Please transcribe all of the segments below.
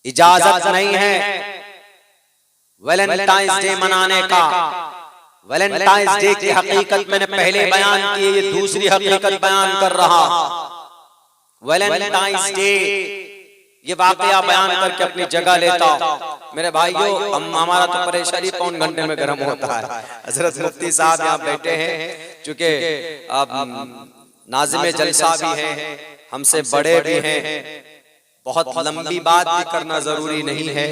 इजाजत नहीं है वैलेंटाइंस डे मनाने का। वैलेंटाइंस डे की हकीकत मैंने पहले बयान की, ये दूसरी हकीकत बयान कर रहा। वैलेंटाइंस डे ये वाकया बयान करके अपनी जगह लेता। मेरे भाइयों, हमारा तो परेशानी पौन घंटे में गर्म होता है। हजरत मुफ्ती साहब यहाँ बैठे हैं, चूंकि अब नाज़िमे जलसा भी हैं, हमसे बड़े भी हैं, बहुत लंबी बात भी करना जरूरी नहीं है।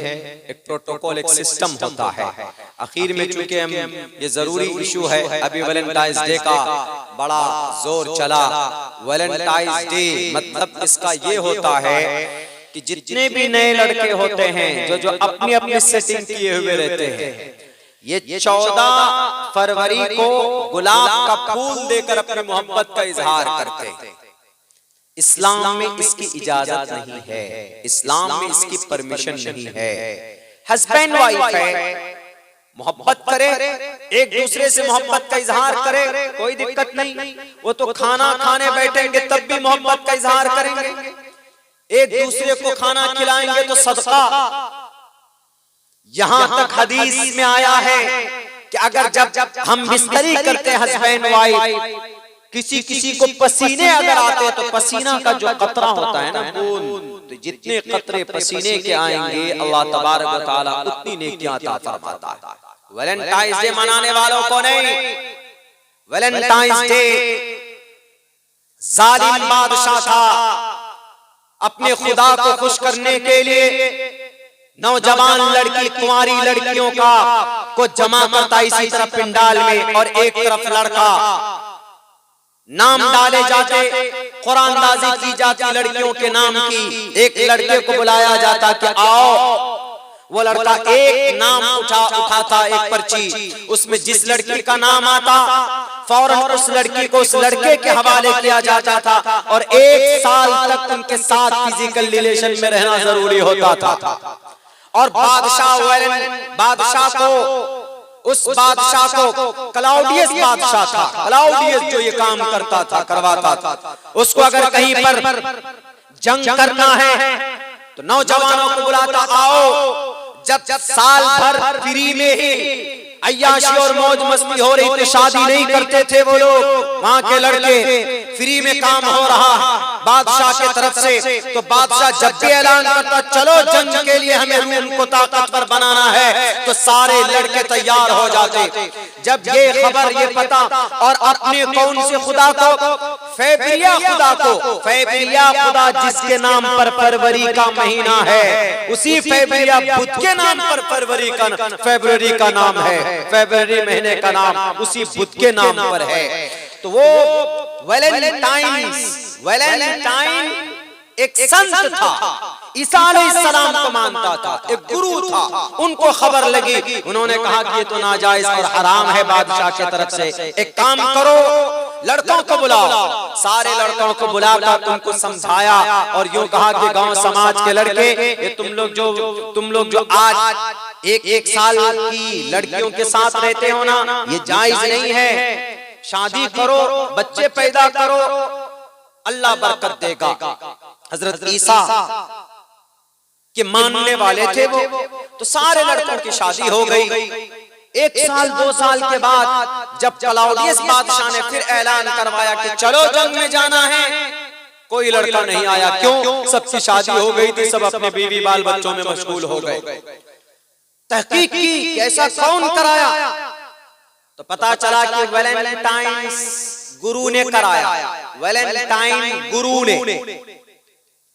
एक प्रोटोकॉल, एक सिस्टम होता है। आखिर में चूंकि हम ये जरूरी इशू है, अभी वैलेंटाइंस डे का बड़ा जोर चला। वैलेंटाइंस डे मतलब इसका ये होता है कि जितने भी नए लड़के होते हैं जो अपनी अपनी सेटिंग किए हुए रहते हैं, ये 14 फरवरी को गुलाब का फूल देकर अपनी मोहब्बत का इजहार करते हैं। इस्लाम में इसकी इजाजत नहीं है, इस्लाम में इसकी परमिशन नहीं है। हस्बैंड वाइफ है, मोहब्बत करे, एक दूसरे से मोहब्बत का इजहार करे, कोई दिक्कत नहीं। वो तो खाना खाने बैठेंगे तब भी मोहब्बत का इजहार करेंगे, एक दूसरे को खाना खिलाएंगे तो सदका। यहां तक हदीस में आया है कि अगर जब हम बिस्तरी करते हैं हस्बैंड वाइफ, किसी किसी को पसीने अगर आते तो पसीना का जो कतरा होता है ना बूंद, तो जितने कतरे पसीने के आएंगे अल्लाह तबारक व तआला उतनी नेकियां अता फरमाता है। वैलेंटाइंस डे मनाने वालों को नहीं, वैलेंटाइंस डे जालिम बादशाह था, अपने खुदा को खुश करने के लिए नौजवान लड़की, कुंवारी लड़कियों को जमा करता इसी तरह पिंडाल में, और एक तरफ लड़का, नाम डाले जाते, कुरानदाजी की जाती लड़कियों के नाम की। एक लड़के को बुलाया जाता कि आओ, वो लड़का एक नाम उठाता, एक पर्ची, उसमें जिस लड़की का नाम आता फौरन उस लड़की को उस लड़के के हवाले किया जाता था, और 1 साल तक उनके साथ फिजिकल रिलेशन में रहना जरूरी होता था। और बादशाह को उस बादशाह को क्लाउडियस बादशाह था, क्लाउडियस जो ये काम करता था, करवाता था, उसको अगर कहीं पर जंग करना है तो नौजवानों को बुलाता, आओ। जब साल भर फ्री में ही अय्याशी और मौज मस्ती हो रही थी, शादी नहीं करते थे वो लोग, वहां के लड़के, फ्री में काम हो रहा बादशाह के तरफ से, तो बादशाह जब भी ऐलान करता चलो जंग के लिए हमें रूम को ताकतवर बनाना है, तो सारे लड़के तैयार हो जाते। जब ये खबर, ये पता, और अपने कौन से खुदा को, फेब्रिया खुदा को, फेब्रिया खुदा जिसके नाम पर फरवरी का महीना है, उसी फेब्रिया बुध के नाम पर फरवरी का नाम है, फरवरी महीने का नाम उसी बुध के नाम पर है। तो वो वैलेंटाइन एक संत था, ईसा अलैहिस्सलाम को मानता था, एक गुरु था। उनको खबर लगी, उन्होंने कहा कि ये तो नाजायज और हराम है बादशाह की तरफ से, एक काम करो, लड़कों को बुलाओ। सारे लड़कों को बुलाकर उनको समझाया और यूं कहा कि गांव समाज के लड़के, ये तुम लोग जो आज एक साल की लड़कियों के साथ रहते हो ना, ये जायज नहीं है। शादी करो, बच्चे पैदा करो, अल्लाह बरकत देगा। हजरत ईसा के मानने वाले थे वो, तो सारे लड़कों की शादी हो गई। 1 साल 2 साल के बाद जब क्लाउडियस बादशाह ने फिर ऐलान करवाया कि चलो जंग में जाना है, कोई लड़का नहीं आया। क्यों? सबकी शादी हो गई थी, सब अपने बीवी बाल बच्चों में मशगूल हो गए। तहकीक की ऐसा कौन कराया, तो पता चला कि वैलेंटाइंस गुरु ने कराया। वैलेंटाइन गुरु ने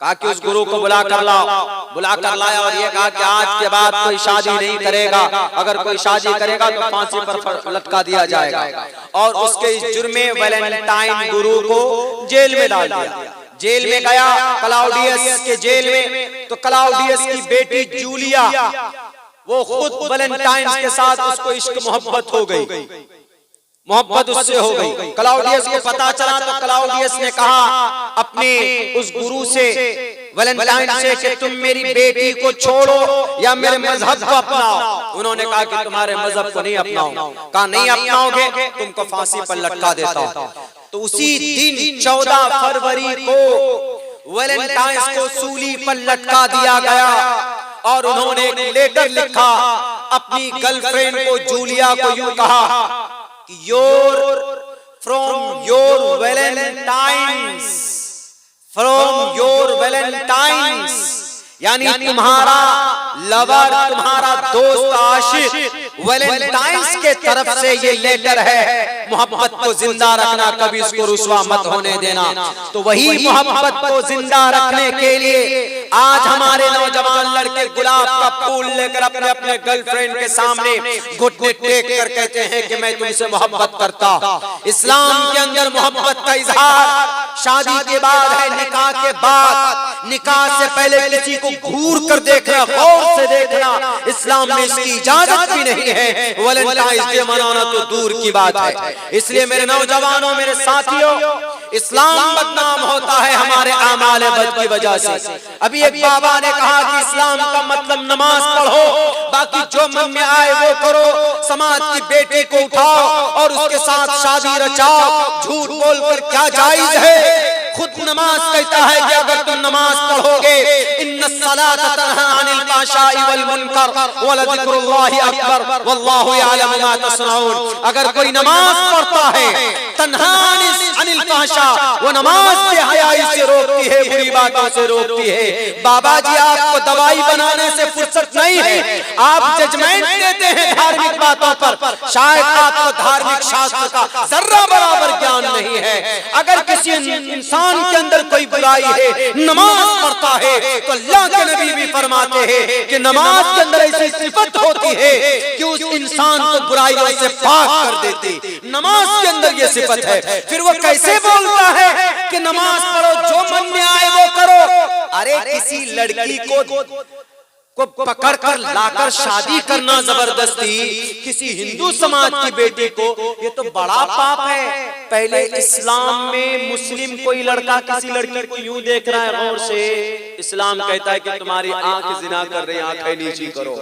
कहा कि उस गुरु को बुला कर लाया और ये कहा कि आज के बाद कोई शादी नहीं करेगा, अगर कोई शादी करेगा तो फांसी पर लटका दिया जाएगा। और उसके इस जुर्म में वैलेंटाइन गुरु को जेल में डाल दिया। जेल में गया क्लाउडियस के जेल में, तो क्लाउडियस की बेटी जूलिया, वो खुद वैलेंटाइन के साथ उसको इश्क मोहब्बत हो गई, मोहब्बत उससे हो गई। क्लाउडियस को पता चला तो क्लाउडियस ने कहा अपने उस गुरु से, वैलेंटाइन से, कि तुम मेरी बेटी को छोड़ो या मेरे मजहब को अपनाओ। उन्होंने कहा कि तुम्हारे मजहब को नहीं अपनाऊंगा। कहा नहीं अपनाओगे तुमको फांसी पर लटका देता हूं। तो उसी दिन 14 फरवरी को वैलेंटाइन को सूली पर लटका दिया गया। और उन्होंने एक लेटर लिखा अपनी गर्लफ्रेंड को, जूलिया को, यूं कहा कि फ्रॉम योर वैलेंटाइन्स, यानी तुम्हारा लवर, तुम्हारा दोस्त आशिक वैलेंटाइन्स के तरफ से ये लेटर है। मोहब्बत को जिंदा रखना, कभी इसको रुसवा मत होने देना। तो वही मोहब्बत को जिंदा रखने के लिए आज हमारे नौजवान लड़के गुलाब का फूल लेकर अपने अपने गर्लफ्रेंड के सामने घुटने टेक कर कहते हैं कि मैं तुमसे मोहब्बत करता। इस्लाम के अंदर मोहब्बत का इजहार शादी के बाद है, निकाह के बाद। निकाह से पहले किसी को घूर कर देखना, गौर से देखना, इस्लाम में इसकी इजाजत भी नहीं है। वैलेंटाइंस डे मनाना तो दूर की बात है। इसलिए मेरे नौजवानों, मेरे साथियों, इस्लाम बदनाम होता है हमारे आमाल बद की वजह से। अभी एक बाबा ने कहा कि इस्लाम का मतलब नमाज पढ़ो, बाकी जो मन में आए वो करो। समाज की बेटी को उठाओ और उसके साथ शादी रचाओ। झूठ बोलकर क्या जायज है? खुद नमाज कहता है कि अगर तुम नमाज पढ़ोगे, इन्नस्सलात तन्हा अनिल फाहशाई वल मुनकर वलज़िक्रुल्लाहि अकबर वल्लाहु यअलमु मा तस्नऊन। अगर कोई नमाज पढ़ता है, तन्हा अनिल फाहशा, वो नमाज से हयाई से रोकती है, बुरी बातों से रोकती है। बाबा जी, आपको दवाई बनाने से फुर्सत नहीं है, आप जजमेंट देते हैं धार्मिक बातों पर। शायद आपको धार्मिक शास्त्र का जर्रा बराबर ज्ञान नहीं है। अगर किसी इंसान के अंदर कोई बुराई है, नमाज पढ़ता है, तो अल्लाह के नबी भी फरमाते हैं कि नमाज के अंदर ऐसी सिफत होती है कि उस इंसान को बुराइयों से पाक कर देती। नमाज के अंदर ये सिफत है। फिर वो कैसे बोलता है कि नमाज पढ़ो, जो मन में आए वो करो? अरे किसी लड़की को पकड़कर लाकर शादी करना जबरदस्ती किसी हिंदू समाज की बेटी को, ये तो बड़ा पाप है। पहले इस्लाम में मुस्लिम कोई लड़का किसी लड़की को यूं देख रहा है गौर से, इस्लाम कहता है कि तुम्हारी आंख जिना कर रही, आंखें नीची करो।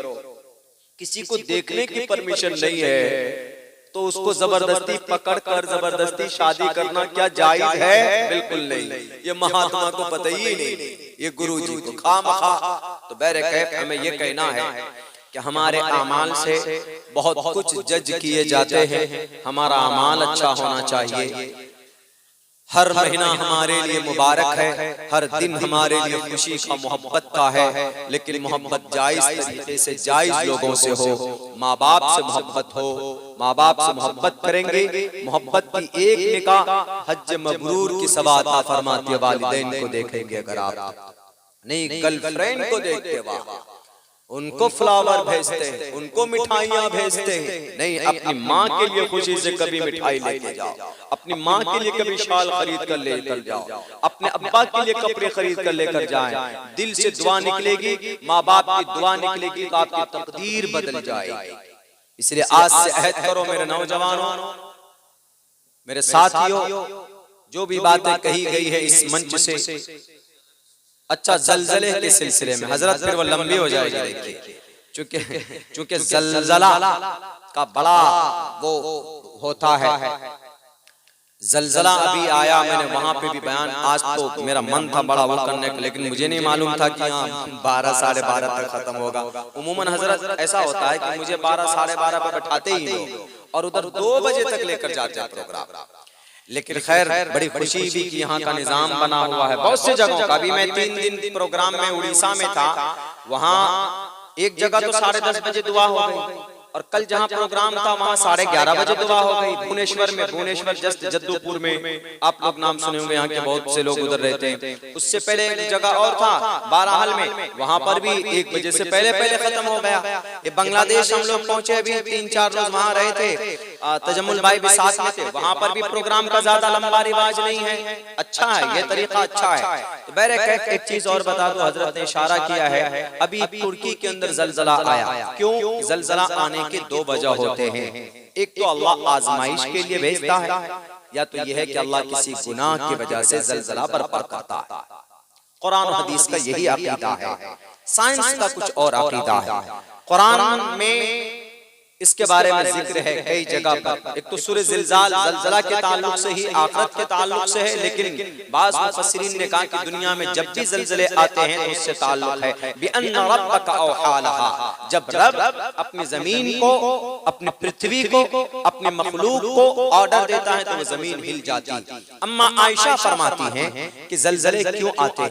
किसी को देखने की परमिशन नहीं है, तो उसको जबरदस्ती पकड़कर जबरदस्ती शादी करना क्या जायज है? बिल्कुल नहीं। ये महात्मा को पता ही नहीं, ये गुरु जी को खामखा। तो बहरकैफ हमें ये कहना है कि हमारे अमाल से बहुत कुछ जज किए जाते हैं। हमारा अमाल अच्छा होना चाहिए। हर महीना हमारे लिए मुबारक है, हर दिन हमारे लिए खुशी का, मोहब्बत का है, लेकिन मोहब्बत जायज तरीके से, जायज लोगों से हो। माँ बाप से मोहब्बत हो, माँ बाप से मोहब्बत करेंगे। मोहब्बत की एक निकाह हज मबरूर की सवाब फरमाती है। वालिदैन को देखेंगे अगर आप, नहीं गर्लफ्रेंड को देखते, वाह, उनको फ्लावर भेजते हैं, उनको मिठाइयाँ भेजते हैं। नहीं, अपनी माँ के लिए खुशी से कभी मिठाई लेके जाओ, अपनी माँ के लिए कभी शाल खरीद कर लेकर जाओ, अपने अब्बा के लिए कपड़े खरीद कर लेकर जाएं। दिल से दुआ निकलेगी, माँ बाप की दुआ निकलेगी तो आपकी तकदीर बदल जाएगी। इसलिए आज से अहद करो मेरे नौजवानों, मेरे साथियों, जो भी बातें कही गई है इस मंच से, अच्छा ज़लज़ले के सिलसिले में हजरत, फिर वो लंबी हो जाएगी। देखिए, चूंकि ज़लज़ला का बड़ा वो होता है, ज़लज़ला अभी आया, मैंने वहां पे भी बयान, आज तो मेरा मन था बड़ा वो करने का, लेकिन मुझे नहीं मालूम था कि यहाँ 12 साढ़े 12 तक खत्म होगा। उमूमन हजरत ऐसा होता है कि मुझे 12 साढ़े 12 पर बैठाते ही नहीं, और उधर 2 बजे तक लेकर जाते हैं प्रोग्राम। लेकिन खैर बड़ी खुशी भी कि यहाँ का निजाम बना हुआ है बहुत से जगहों का। अभी मैं 3 दिन प्रोग्राम में उड़ीसा में था, वहाँ एक जगह तो 10:30 बजे दुआ हो गई, और कल जहाँ प्रोग्राम था वहाँ 11:30 बजे दुआ हो गई। भुवनेश्वर में, भुवनेश्वर जस्ट जद्दूपुर में, आप लोग नाम सुने होंगे, यहाँ के बहुत से लोग उधर रहते हैं। उससे पहले एक जगह और था बाराहल में, वहाँ पर भी 1 बजे से पहले खत्म हो गया। ये बांग्लादेश हम लोग पहुंचे, अभी 3-4 रोज वहाँ रहे थे, तजम्मुल भाई भी साथ में थे। वहाँ पर भी प्रोग्राम का ज्यादा लंबा रिवाज नहीं है, अच्छा है, ये तरीका अच्छा है। तो बहरकैफ एक चीज और बता दो, हजरत ने इशारा किया है, अभी तुर्की के अंदर ज़लज़ला आया। क्यों? ज़लज़ला आने के 2 वजह होते हैं। एक तो अल्लाह आजमाइश के लिए भेजता है, या तो यह है कि अल्लाह किसी गुनाह की वजह से ज़लज़ला बर्पा करता है। कुरान और हदीस का यही अकीदा है, साइंस का कुछ और अकीदा है। कुरान में इसके बारे में जिक्र है कई जगह पर। एक तो सूरह ज़िलज़ाल ज़लज़ला के ताल्लुक से ही, आखिरत के ताल्लुक से है, लेकिन बाज़ मुफस्सिरीन ने कहा कि दुनिया में जब भी ज़लज़ले आते हैं तो उससे ताल्लुक है बिअन्न रब्बका औहा लहा, जब रब अपनी जमीन को, अपनी पृथ्वी को, अपने मखलूक को ऑर्डर देता है तो वो जमीन हिल जाती है। अम्मा आयशा फरमाती हैं कि ज़लज़ले क्यों आते हैं।